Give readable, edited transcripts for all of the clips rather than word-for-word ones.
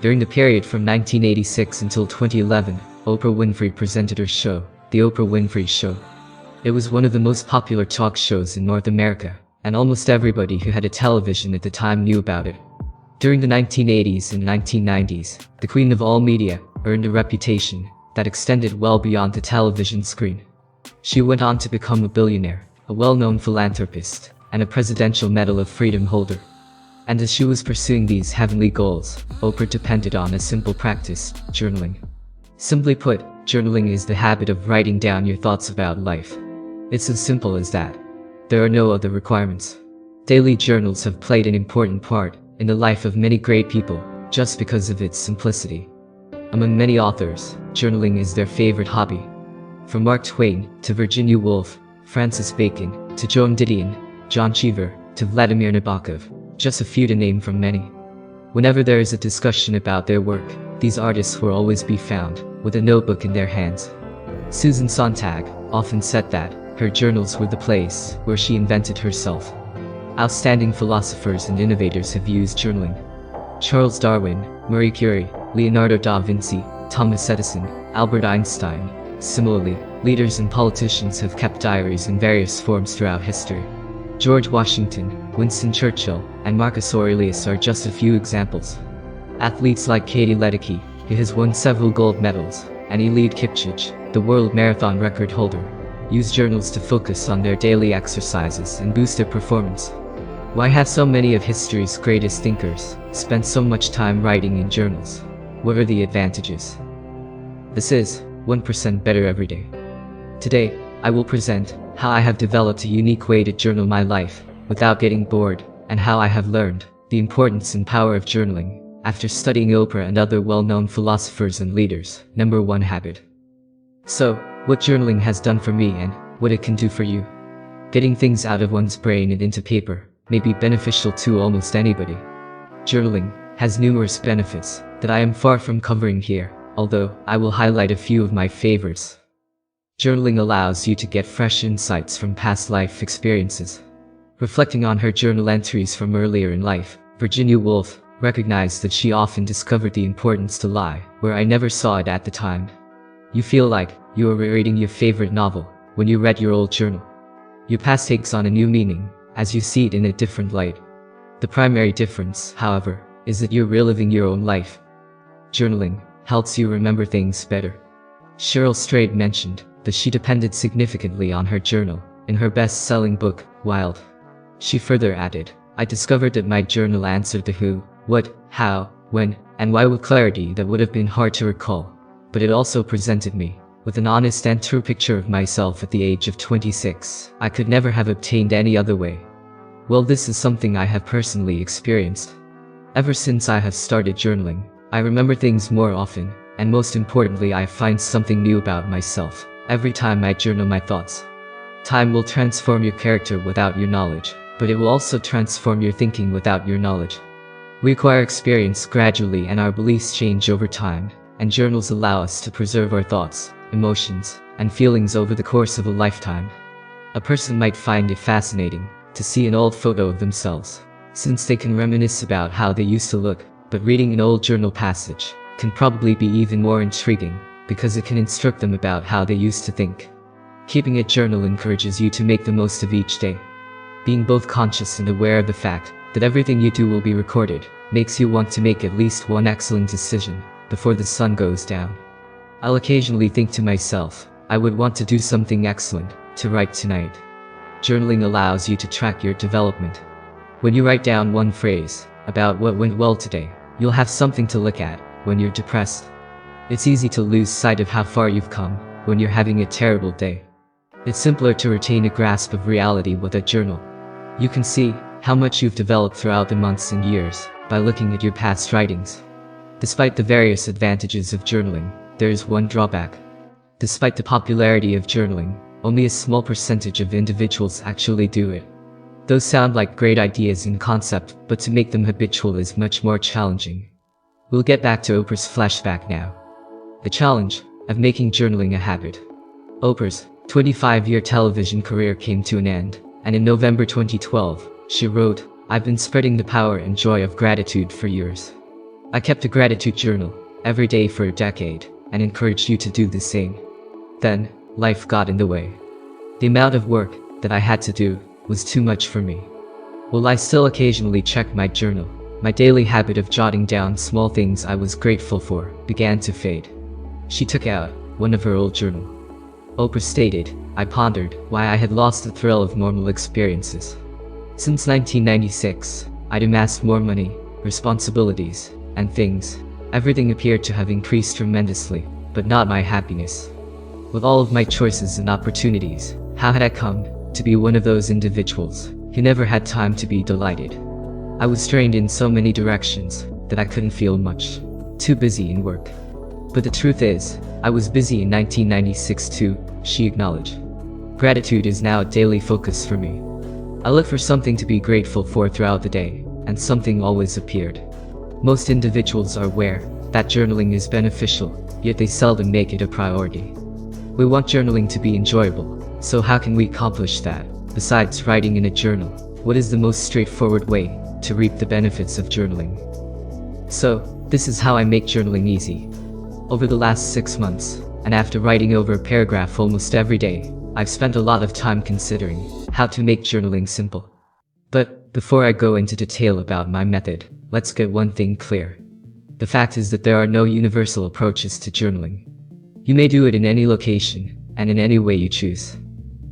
During the period from 1986 until 2011, Oprah Winfrey presented her show, The Oprah Winfrey Show. It was one of the most popular talk shows in North America, and almost everybody who had a television at the time knew about it. During the 1980s and 1990s, the queen of all media earned a reputation that extended well beyond the television screen. She went on to become a billionaire, a well-known philanthropist, and a Presidential Medal of Freedom holder. And as she was pursuing these heavenly goals, Oprah depended on a simple practice: journaling. Simply put, journaling is the habit of writing down your thoughts about life. It's as simple as that. There are no other requirements. Daily journals have played an important part in the life of many great people, just because of its simplicity. Among many authors, journaling is their favorite hobby. From Mark Twain to Virginia Woolf, Francis Bacon to Joan Didion, John Cheever to Vladimir Nabokov, just a few to name from many. Whenever there is a discussion about their work, these artists will always be found with a notebook in their hands. Susan Sontag often said that her journals were the place where she invented herself. Outstanding philosophers and innovators have used journaling. Charles Darwin, Marie Curie, Leonardo da Vinci, Thomas Edison, Albert Einstein. Similarly, leaders and politicians have kept diaries in various forms throughout history. George Washington, Winston Churchill, and Marcus Aurelius are just a few examples. Athletes like Katie Ledecky, who has won several gold medals, and Eliud Kipchoge, the world marathon record holder, use journals to focus on their daily exercises and boost their performance. Why have so many of history's greatest thinkers spent so much time writing in journals? What are the advantages? This is 1% Better Every Day. Today, I will present how I have developed a unique way to journal my life without getting bored, and how I have learned the importance and power of journaling after studying Oprah and other well-known philosophers and leaders. Number 1 habit. So, what journaling has done for me and what it can do for you. Getting things out of one's brain and into paper may be beneficial to almost anybody. Journaling has numerous benefits that I am far from covering here, although I will highlight a few of my favorites. Journaling allows you to get fresh insights from past life experiences. Reflecting on her journal entries from earlier in life, Virginia Woolf recognized that she often discovered the importance to lie where I never saw it at the time. You feel like you are rereading your favorite novel when you read your old journal. Your past takes on a new meaning as you see it in a different light. The primary difference, however, is that you're reliving your own life. Journaling helps you remember things better. Cheryl Strayed mentioned that she depended significantly on her journal in her best-selling book, Wild. She further added, "I discovered that my journal answered the who, what, how, when, and why with clarity that would have been hard to recall, but it also presented me with an honest and true picture of myself at the age of 26 I could never have obtained any other way." Well, this is something I have personally experienced. Ever since I have started journaling, I remember things more often, and most importantly, I find something new about myself every time I journal my thoughts. Time will transform your character without your knowledge, but it will also transform your thinking without your knowledge. We acquire experience gradually and our beliefs change over time, and journals allow us to preserve our thoughts, emotions, and feelings over the course of a lifetime. A person might find it fascinating to see an old photo of themselves, since they can reminisce about how they used to look, but reading an old journal passage can probably be even more intriguing because it can instruct them about how they used to think. Keeping a journal encourages you to make the most of each day. Being both conscious and aware of the fact that everything you do will be recorded makes you want to make at least one excellent decision before the sun goes down. I'll occasionally think to myself, I would want to do something excellent to write tonight. Journaling allows you to track your development. When you write down one phrase about what went well today, you'll have something to look at when you're depressed. It's easy to lose sight of how far you've come when you're having a terrible day. It's simpler to retain a grasp of reality with a journal. You can see how much you've developed throughout the months and years by looking at your past writings. Despite the various advantages of journaling, there is one drawback. Despite the popularity of journaling, only a small percentage of individuals actually do it. Those sound like great ideas in concept, but to make them habitual is much more challenging. We'll get back to Oprah's flashback now. The challenge of making journaling a habit. Oprah's 25-year television career came to an end, and in November 2012, she wrote, "I've been spreading the power and joy of gratitude for years. I kept a gratitude journal every day for a decade and encouraged you to do the same. Then, life got in the way. The amount of work that I had to do was too much for me. While I still occasionally check my journal, my daily habit of jotting down small things I was grateful for began to fade. She took out one of her old journals. Oprah stated, I pondered why I had lost the thrill of normal experiences. Since 1996, I'd amassed more money, responsibilities, and things. Everything appeared to have increased tremendously, but not my happiness. With all of my choices and opportunities, how had I come to be one of those individuals who never had time to be delighted? I was strained in so many directions that I couldn't feel much. Too busy in work. But the truth is, I was busy in 1996 too, she acknowledged. Gratitude is now a daily focus for me. I look for something to be grateful for throughout the day, and something always appeared. Most individuals are aware that journaling is beneficial, yet they seldom make it a priority. We want journaling to be enjoyable, so how can we accomplish that? Besides writing in a journal, what is the most straightforward way to reap the benefits of journaling? So, this is how I make journaling easy. Over the last 6 months, and after writing over a paragraph almost every day, I've spent a lot of time considering how to make journaling simple. But before I go into detail about my method, let's get one thing clear. The fact is that there are no universal approaches to journaling. You may do it in any location, and in any way you choose.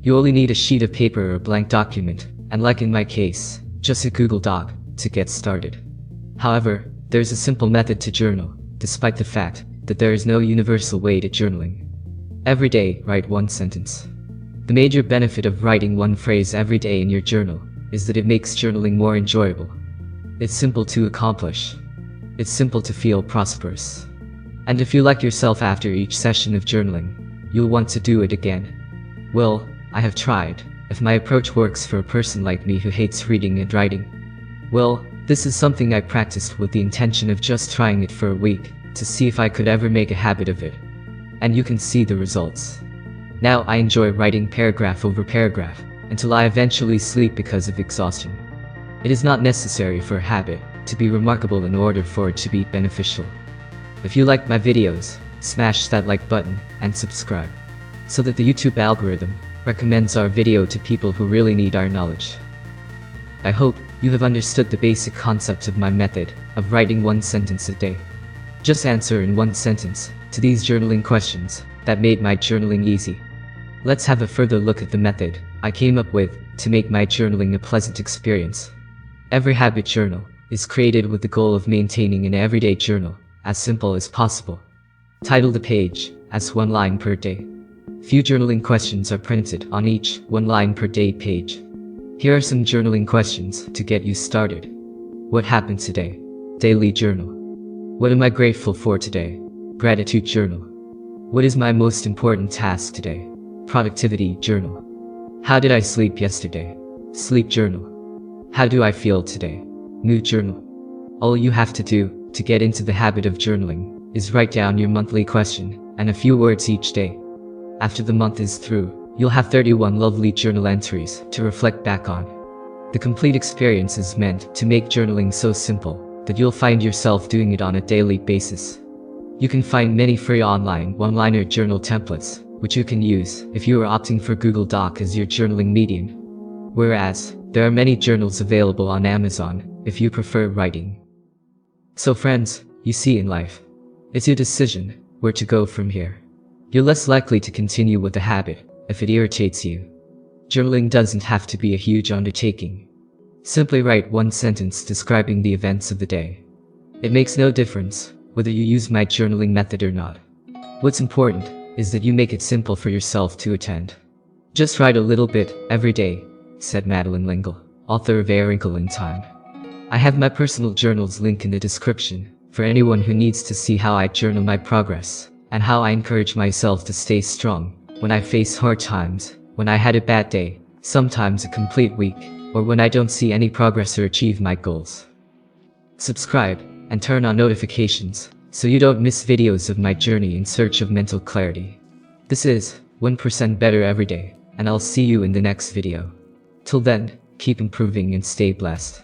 You only need a sheet of paper or a blank document, and like in my case, just a Google Doc, to get started. However, there's a simple method to journal, despite the fact that there is no universal way to journaling. Every day, write one sentence. The major benefit of writing one phrase every day in your journal is that it makes journaling more enjoyable. It's simple to accomplish. It's simple to feel prosperous. And if you like yourself after each session of journaling, you'll want to do it again. Well, I have tried. If my approach works for a person like me who hates reading and writing, well, this is something I practiced with the intention of just trying it for a week to see if I could ever make a habit of it. And you can see the results. Now I enjoy writing paragraph over paragraph until I eventually sleep because of exhaustion. It is not necessary for a habit to be remarkable in order for it to be beneficial. If you like my videos, smash that like button and subscribe so that the YouTube algorithm recommends our video to people who really need our knowledge. I hope you have understood the basic concept of my method of writing one sentence a day. Just answer in one sentence to these journaling questions that made my journaling easy. Let's have a further look at the method I came up with to make my journaling a pleasant experience. Every habit journal is created with the goal of maintaining an everyday journal as simple as possible. Title the page as 1 line per day. Few journaling questions are printed on each 1 line per day page. Here are some journaling questions to get you started. What happened today? Daily journal. What am I grateful for today? Gratitude journal. What is my most important task today? Productivity journal. How did I sleep yesterday? Sleep journal. How do I feel today? Mood journal. All you have to do to get into the habit of journaling is write down your monthly question and a few words each day. After the month is through, you'll have 31 lovely journal entries to reflect back on. The complete experience is meant to make journaling so simple that you'll find yourself doing it on a daily basis. You can find many free online one-liner journal templates, which you can use if you are opting for Google Doc as your journaling medium. Whereas, there are many journals available on Amazon if you prefer writing. So friends, you see in life, it's your decision where to go from here. You're less likely to continue with the habit if it irritates you. Journaling doesn't have to be a huge undertaking. Simply write one sentence describing the events of the day. It makes no difference whether you use my journaling method or not. What's important is that you make it simple for yourself to attend. Just write a little bit every day, said Madeleine L'Engle, author of A Wrinkle in Time. I have my personal journals link in the description for anyone who needs to see how I journal my progress and how I encourage myself to stay strong when I face hard times, when I had a bad day, sometimes a complete week, or when I don't see any progress or achieve my goals. Subscribe and turn on notifications so you don't miss videos of my journey in search of mental clarity. This is 1% better every day, and I'll see you in the next video. Till then, keep improving and stay blessed.